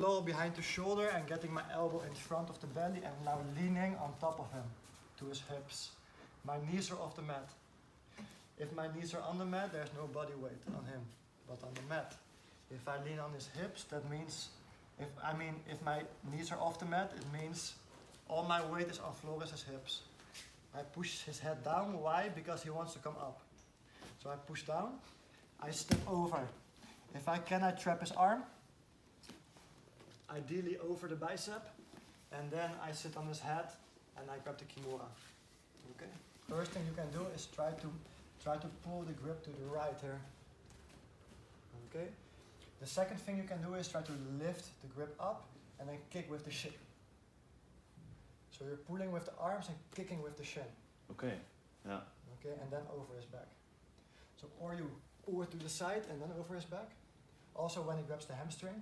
Low behind the shoulder and getting my elbow in front of the belly and now leaning on top of him to his hips. My knees are off the mat. If my knees are on the mat, there's no body weight on him, but on the mat. If I lean on his hips, that means, if my knees are off the mat, it means all my weight is on Floris's hips. I push his head down. Why? Because he wants to come up. So I push down, I step over. If I can, I trap his arm. Ideally over the bicep, and then I sit on his head and I grab the Kimura. Okay. First thing you can do is try to pull the grip to the right here. Okay. The second thing you can do is try to lift the grip up and then kick with the shin. So you're pulling with the arms and kicking with the shin. Okay. Yeah. Okay, and then over his back. So or you pull it to the side and then over his back. Also when he grabs the hamstring.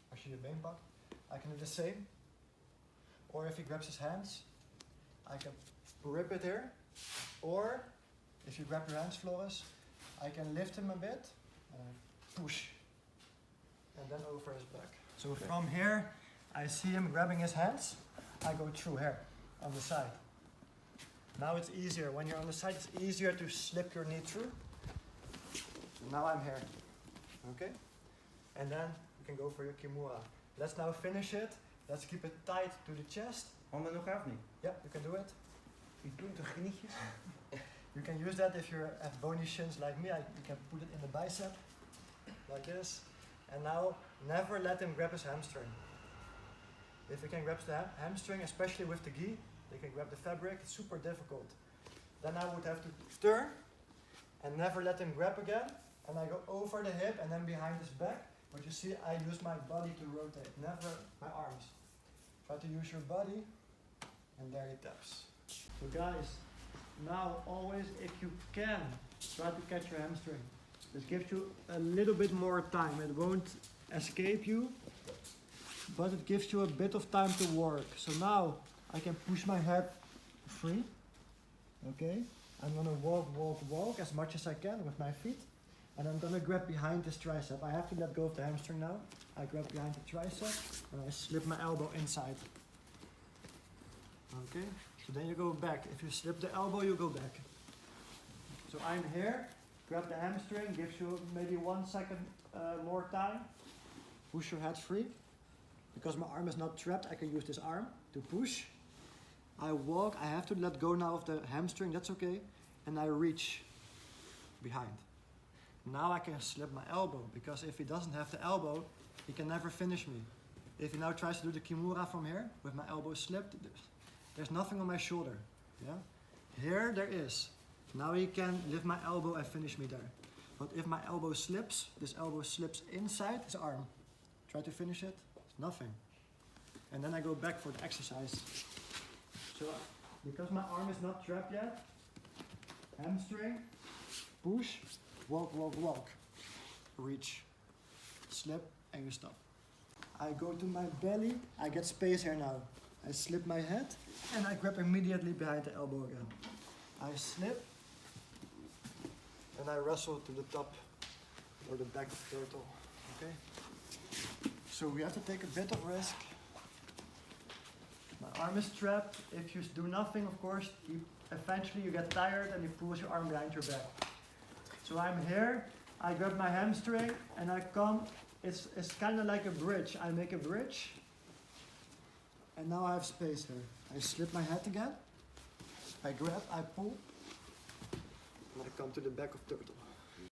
Als je je been pakt, I can do the same. Or if he grabs his hands, I can grip it here. Or if you grab your hands, Floris, I can lift him a bit and push. And then over his back. So from here, I see him grabbing his hands. I go through here on the side. Now it's easier. When you're on the side, it's easier to slip your knee through. So now I'm here. Okay? And then can go for your Kimura. Let's now finish it. Let's keep it tight to the chest. Handen nog af niet? Yeah, you can do it. Je doet toch knietjes? You can use that if you have bony shins like me. You can put it in the bicep, like this. And now, never let him grab his hamstring. If he can grab the hamstring, especially with the gi, they can grab the fabric, it's super difficult. Then I would have to turn and never let him grab again. And I go over the hip and then behind his back. But you see, I use my body to rotate, never my arms. Try to use your body, and there he taps. So guys, now always, if you can, try to catch your hamstring. This gives you a little bit more time. It won't escape you, but it gives you a bit of time to work. So now, I can push my head free. Okay, I'm gonna walk as much as I can with my feet. And I'm gonna grab behind this tricep. I have to let go of the hamstring now. I grab behind the tricep and I slip my elbow inside. Okay, so then you go back. If you slip the elbow, you go back. So I'm here, grab the hamstring, gives you maybe 1 second more time. Push your head free. Because my arm is not trapped, I can use this arm to push. I walk, I have to let go now of the hamstring, that's okay. And I reach behind. Now I can slip my elbow, because if he doesn't have the elbow, he can never finish me. If he now tries to do the Kimura from here, with my elbow slipped, there's nothing on my shoulder. Yeah? Here there is. Now he can lift my elbow and finish me there. But if my elbow slips, this elbow slips inside his arm. Try to finish it, nothing. And then I go back for the exercise. So, because my arm is not trapped yet, hamstring, push, walk, reach, slip, and you stop. I go to my belly, I get space here now. I slip my head, and I grab immediately behind the elbow again. I slip, and I wrestle to the top, or the back of the turtle, okay? So we have to take a bit of risk. My arm is trapped. If you do nothing, of course, eventually you get tired and you pull your arm behind your back. So I'm here, I grab my hamstring and I come, it's kind of like a bridge. I make a bridge and now I have space here. I slip my head again, I grab, I pull, and I come to the back of turtle.